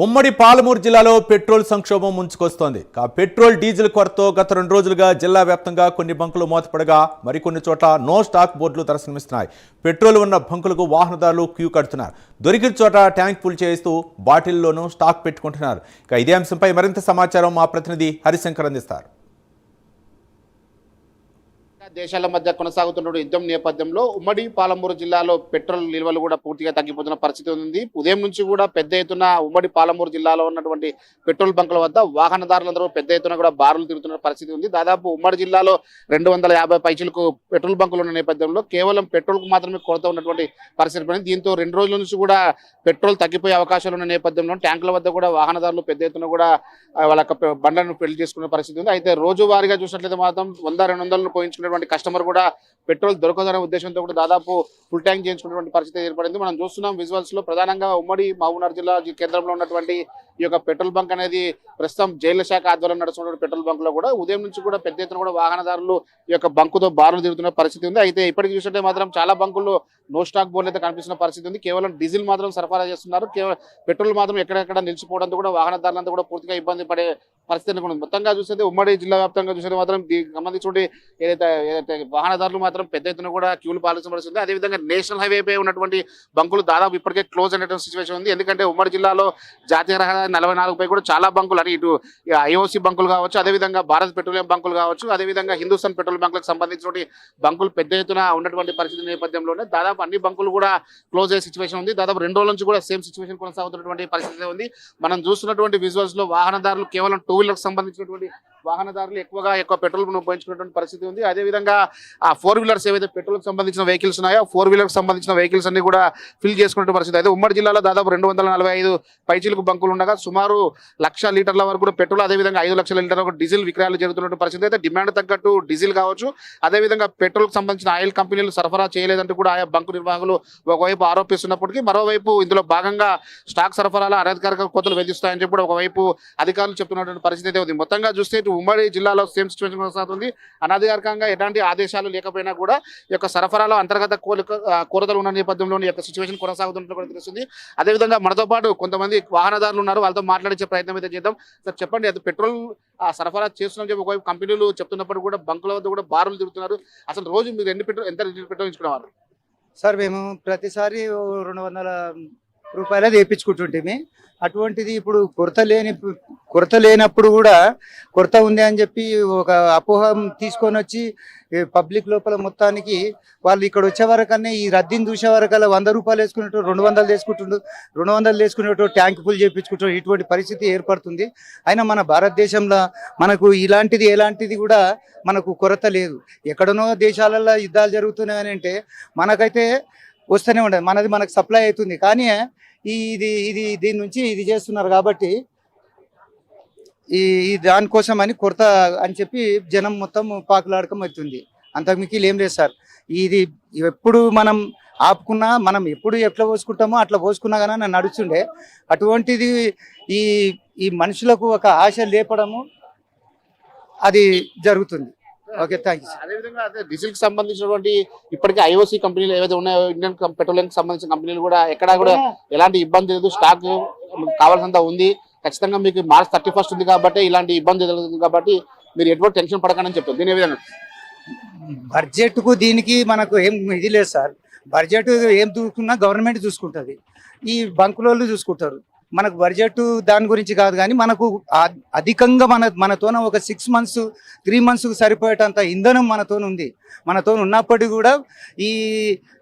ఉమ్మడి పాలమూరు జిల్లాలో పెట్రోల్ సంక్షోభం ముంచుకొస్తోంది. పెట్రోల్ డీజిల్ కొరతతో గత 2 రోజులుగా జిల్లా వ్యాప్తంగా కొన్ని బంకులు మూతపడగా మరికొన్ని చోట్ల నో స్టాక్ బోర్డులు దర్శనమిస్తున్నాయి. పెట్రోల్ ఉన్న బంకులకు వాహనదారులు క్యూ కడుతున్నారు. దొరికిన చోట ట్యాంక్ ఫుల్ చేస్తూ బాటిల్లోనూ స్టాక్ పెట్టుకుంటున్నారు. ఇదే అంశంపై మరింత సమాచారం మా ప్రతినిధి హరిశంకర్ అందిస్తారు. దేశాల మధ్య కొనసాగుతున్న యుద్ధం నేపథ్యంలో ఉమ్మడి పాలమూరు జిల్లాలో పెట్రోల్ నిల్వలు కూడా పూర్తిగా తగ్గిపోతున్న పరిస్థితి ఉంది. ఉదయం నుంచి కూడా పెద్ద ఎత్తున ఉమ్మడి పాలమూరు జిల్లాలో ఉన్నటువంటి పెట్రోల్ బంకుల వద్ద వాహనదారులందరూ పెద్ద ఎత్తున కూడా బారులు తిరుగుతున్న పరిస్థితి ఉంది. దాదాపు ఉమ్మడి జిల్లాలో 250 పైచులకు పెట్రోల్ బంకులు ఉన్న నేపథ్యంలో కేవలం పెట్రోల్ కు మాత్రమే కొరత ఉన్నటువంటి పరిస్థితి పడింది. దీంతో 2 రోజుల నుంచి కూడా పెట్రోల్ తగ్గిపోయే అవకాశాలు ఉన్న నేపథ్యంలో ట్యాంకుల వద్ద కూడా వాహనదారులు పెద్ద ఎత్తున కూడా వాళ్ళ బండ్లను పెళ్లి చేసుకునే పరిస్థితి ఉంది. అయితే రోజువారీగా చూసినట్లయితే మాత్రం 100-200 పోయించుకునేటువంటి కస్టమర్ కూడా పెట్రోల్ దొరకదనే ఉద్దేశంతో కూడా దాదాపు ఫుల్ ట్యాంక్ చేయించుకున్నటువంటి పరిస్థితి ఏర్పడింది. మనం చూస్తున్నాం విజువల్స్ లో ప్రధానంగా ఉమ్మడి మహబూబ్నగర్ జిల్లా కేంద్రంలో ఉన్నటువంటి ఈ యొక్క పెట్రోల్ బంక్ అనేది ప్రస్తుతం జైళ్ల శాఖ ఆధ్వర్యంలో నడుస్తున్న పెట్రోల్ బంక్ లో కూడా ఉదయం నుంచి కూడా పెద్ద ఎత్తున కూడా వాహనదారులు ఈ యొక్క బంకుతో బారులు తిరుగుతున్న పరిస్థితి ఉంది. అయితే ఇప్పటికి చూస్తుంటే మాత్రం చాలా బంకుల్లో నో స్టాక్ బోర్డు అయితే కనిపిస్తున్న పరిస్థితి ఉంది. కేవలం డీజిల్ మాత్రం సరఫరా చేస్తున్నారు. పెట్రోల్ మాత్రం ఎక్కడెక్కడ నిలిచిపోవడంతో కూడా వాహనదారులంతా కూడా పూర్తిగా ఇబ్బంది పడే పరిస్థితి ఉంది. మొత్తంగా చూస్తే ఉమ్మడి జిల్లా వ్యాప్తంగా చూస్తే మాత్రం దీనికి సంబంధించి ఏదైతే వాహనదారులు మాత్రం పెద్ద ఎత్తున కూడా క్యూలు పాలించిన పరిస్థితి. అదేవిధంగా నేషనల్ హైవే పై ఉన్నటువంటి బంకులు దాదాపు ఇప్పటికే క్లోజ్ అనేటువంటి సిచ్యువేషన్ ఉంది. ఎందుకంటే ఉమ్మడి జిల్లాలో జాతీయ రహదారి 44 పై కూడా చాలా బంకులు అంటే ఇటు ఐఓసి బంకులు కావచ్చు, అదేవిధంగా భారత్ పెట్రోలియం బంకులు కావచ్చు, అదేవిధంగా హిందుస్థాన్ పెట్రోల్ బంకులకు సంబంధించిన బంకులు పెద్ద ఎత్తున ఉన్నటువంటి పరిస్థితి నేపథ్యంలోనే దాదాపు అన్ని బంకులు కూడా క్లోజ్ అయ్యే సిచ్యువేషన్ ఉంది. దాదాపు 2 రోజుల నుంచి కూడా సేమ్ సిచ్యువేషన్ కొనసాగుతున్నటువంటి పరిస్థితి ఉంది. మనం చూస్తున్నటువంటి విజువల్స్ లో వాహనదారులు కేవలం 2 వీలర్కి సంబంధించినటువంటి వాహనదారులు ఎక్కువ పెట్రోల్ ఉపయోగించుకున్నటువంటి పరిస్థితి ఉంది. అదేవిధంగా ఆ 4 వీలర్స్ ఏవైతే పెట్రోల్ సంబంధించిన వెహికల్స్ ఉన్నాయో 4 వీలర్కి సంబంధించిన వెహికల్స్ అన్ని కూడా ఫిల్ చేసుకునే పరిస్థితి. అయితే ఉమ్మడి జిల్లాలో దాదాపు 245 పైచీలకు బంకులు ఉండగా సుమారు 1,00,000 లీటర్ల వరకు కూడా పెట్రోల్, అదేవిధంగా 5 లక్షల లీటర్ల వరకు డీజిల్ విక్రయాలు జరుగుతున్న పరిస్థితి. అయితే డిమాండ్ తగ్గట్టు డీజిల్ కావచ్చు, అదేవిధంగా పెట్రోల్ సంబంధించిన ఆయిల్ కంపెనీలు సరఫరా చేయలేదంటూ కూడా ఆయా బంకు నిర్వాహకులు ఒకవైపు ఆరోపిస్తున్నప్పటికీ మరోవైపు ఇందులో భాగంగా స్టాక్ సరఫరాల అనధికారిక కోతలు విధిస్తాయని చెప్పి ఒకవైపు అధికారులు చెప్తున్నటువంటి పరిస్థితి అయితే ఉంది. మొత్తంగా చూస్తే ఉమ్మడి జిల్లాలో సేమ్ సిచ్యువేషన్ కొనసాగుతుంది. అనధికారికంగా ఎలాంటి ఆదేశాలు లేకపోయినా కూడా ఈ యొక్క సరఫరాలో అంతర్గత కొరతలు ఉన్న నేపథ్యంలో ఈ యొక్క సిచ్యువేషన్ కొనసాగుతున్నట్లు కూడా తెలుస్తుంది. అదేవిధంగా మనతో పాటు కొంతమంది వాహనదారులు ఉన్నారు, వాళ్ళతో మాట్లాడించే ప్రయత్నం అయితే చేద్దాం. సార్ చెప్పండి, అది పెట్రోల్ సరఫరా చేస్తున్నాం చెప్పి ఒకవైపు కంపెనీలు చెప్తున్నప్పుడు కూడా బంకుల వద్ద కూడా బారులు తిరుగుతున్నారు. అసలు రోజు మీరు ఎంత పెట్రోల్ ఇచ్చుకునేవారు? సార్ మేము ప్రతిసారి 200 రూపాయలు వేయించుకుంటుంటే అటువంటిది ఇప్పుడు కొరత లేనప్పుడు కూడా కొరత ఉంది అని చెప్పి ఒక అపోహం తీసుకొని వచ్చి పబ్లిక్ లోపల మొత్తానికి వాళ్ళు ఇక్కడ వచ్చే వరకన్నా ఈ రద్దీని చూసే వరకల్లా 100 రూపాయలు వేసుకునేట్టు 200 వేసుకుంటుండ్రు, 200 వేసుకునేట్టు ట్యాంక్ ఫుల్ చేయించుకుంటారు. ఇటువంటి పరిస్థితి ఏర్పడుతుంది. అయినా మన భారతదేశంలో మనకు ఎలాంటిది కూడా మనకు కొరత లేదు. ఎక్కడనో దేశాలలో యుద్ధాలు జరుగుతున్నాయని అంటే మనకైతే వస్తూనే ఉండదు, మనకు సప్లై అవుతుంది. కానీ దీని నుంచి ఇది చేస్తున్నారు కాబట్టి ఈ దానికోసం అని కొరత అని చెప్పి జనం మొత్తం పాకులాడకం అవుతుంది. అంతకుమించి ఏం లేదు సార్. ఇది ఎప్పుడు మనం ఆపుకున్నా, మనం ఎప్పుడు ఎట్లా పోసుకుంటామో అట్లా పోసుకున్నా కానీ నడుస్తుండే. అటువంటిది ఈ మనుషులకు ఒక ఆశ లేపడము అది జరుగుతుంది. Okay, thank you. అదేవిధంగా అదే డీజిల్ కి సంబంధించినటువంటి ఇప్పటికే ఐఓసి కంపెనీలు ఏవైతే ఉన్నాయో, ఇండియన్ పెట్రోలియం కి సంబంధించిన కంపెనీలు కూడా ఎక్కడా కూడా ఎలాంటి ఇబ్బంది లేదు. స్టాక్ కావాల్సినంత ఉంది. ఖచ్చితంగా మీకు మార్చ్ 31 ఉంది కాబట్టి ఇలాంటి ఇబ్బంది జరుగుతుంది కాబట్టి మీరు ఎటువంటి టెన్షన్ పడకండి చెప్తారు. దీని ఏ విధంగా బడ్జెట్ కు దీనికి మనకు ఏం ఇది లేదు సార్. బడ్జెట్ ఏం చూసుకున్నా గవర్నమెంట్ చూసుకుంటుంది, ఈ బంకులోళ్ళు చూసుకుంటారు. మనకు బడ్జెట్ దాని గురించి కాదు, కానీ మనకు అధికంగా మనతోన ఒక 6 మంత్స్ 3 మంత్స్కు సరిపోయేటంత ఇంధనం మనతో ఉంది. మనతో ఉన్నప్పటికీ కూడా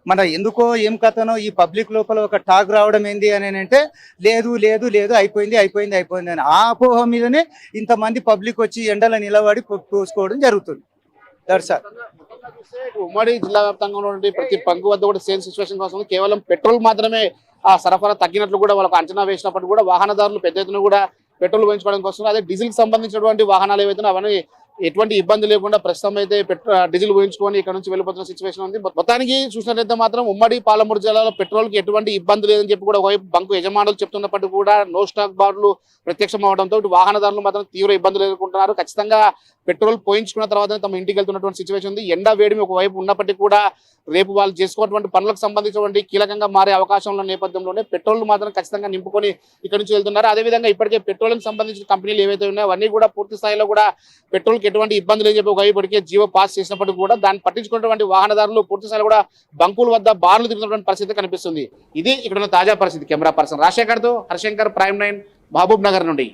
మన ఎందుకో ఏం కథనో ఈ పబ్లిక్ లోపల ఒక టాక్ రావడం ఏంది అని అంటే లేదు అయిపోయింది అని ఆ అపోహ మీదనే ఇంతమంది పబ్లిక్ వచ్చి ఎండలో నిలబడి పోసుకోవడం జరుగుతుంది. ఉమ్మడి జిల్లా వ్యాప్తంగా ఉన్నటువంటి ప్రతి బంకు వద్ద కూడా సేమ్ సిచ్యువేషన్ కోసం కేవలం పెట్రోల్ మాత్రమే ఆ సరఫరా తగ్గినట్లు కూడా వాళ్ళకు అంచనా వేసినప్పుడు కూడా వాహనదారులు పెద్ద ఎత్తున కూడా పెట్రోల్ పెంచుకోవడం కోసం, అదే డీజిల్ కి సంబంధించినటువంటి వాహనాలు ఏవైతే అవన్నీ ఎటువంటి ఇబ్బంది లేకుండా ప్రస్తుతం అయితే డీజిల్ ఊహించుకొని ఇక్కడ నుంచి వెళ్ళిపోతున్న సిచ్యువేషన్ ఉంది. మొత్తానికి చూసినట్లయితే మాత్రం ఉమ్మడి పాలమూరు జిల్లాలో పెట్రోల్ కి ఎటువంటి ఇబ్బంది లేదని చెప్పి కూడా ఒకవైపు బంకు యజమానులు చెప్తున్నప్పటికీ కూడా నో స్టాక్ బార్డులు ప్రత్యక్షం అవడంతో వాహనదారులు మాత్రం తీవ్ర ఇబ్బందులు ఎదుర్కొంటున్నారు. ఖచ్చితంగా పెట్రోల్ పోయించుకున్న తర్వాత తమ ఇంటికి వెళ్తున్నటువంటి సిచ్యువేషన్ ఉంది. ఎండ వేడిమి ఒకవైపు ఉన్నప్పటికీ కూడా రేపు వాళ్ళు చేసుకున్నటువంటి పనులకు సంబంధించినటువంటి కీలకంగా మారే అవకాశం ఉన్న నేపథ్యంలోనే పెట్రోల్ మాత్రం ఖచ్చితంగా నింపుకొని ఇక్కడ నుంచి వెళ్తున్నారు. అదేవిధంగా ఇప్పటికే పెట్రోల్కి సంబంధించిన కంపెనీలు ఏవైతే ఉన్నాయో అవన్నీ కూడా పూర్తి స్థాయిలో కూడా పెట్రోల్కి ఎటువంటి ఇబ్బందులు అని చెప్పి ఒకవైపు ఇప్పటికే జీవో పాస్ చేసినప్పటికీ కూడా దాన్ని పట్టించుకున్నటువంటి వాహనదారులు పూర్తి స్థాయిలో కూడా బంకుల వద్ద బార్లు తిరుగుతున్నటువంటి పరిస్థితి కనిపిస్తుంది. ఇది ఇక్కడ ఉన్న తాజా పరిస్థితి. కెమెరా పర్సన్ రాజశేఖర్తో హర్షంకర్, ప్రైమ్ 9, మహబూబ్ నగర్ నుండి.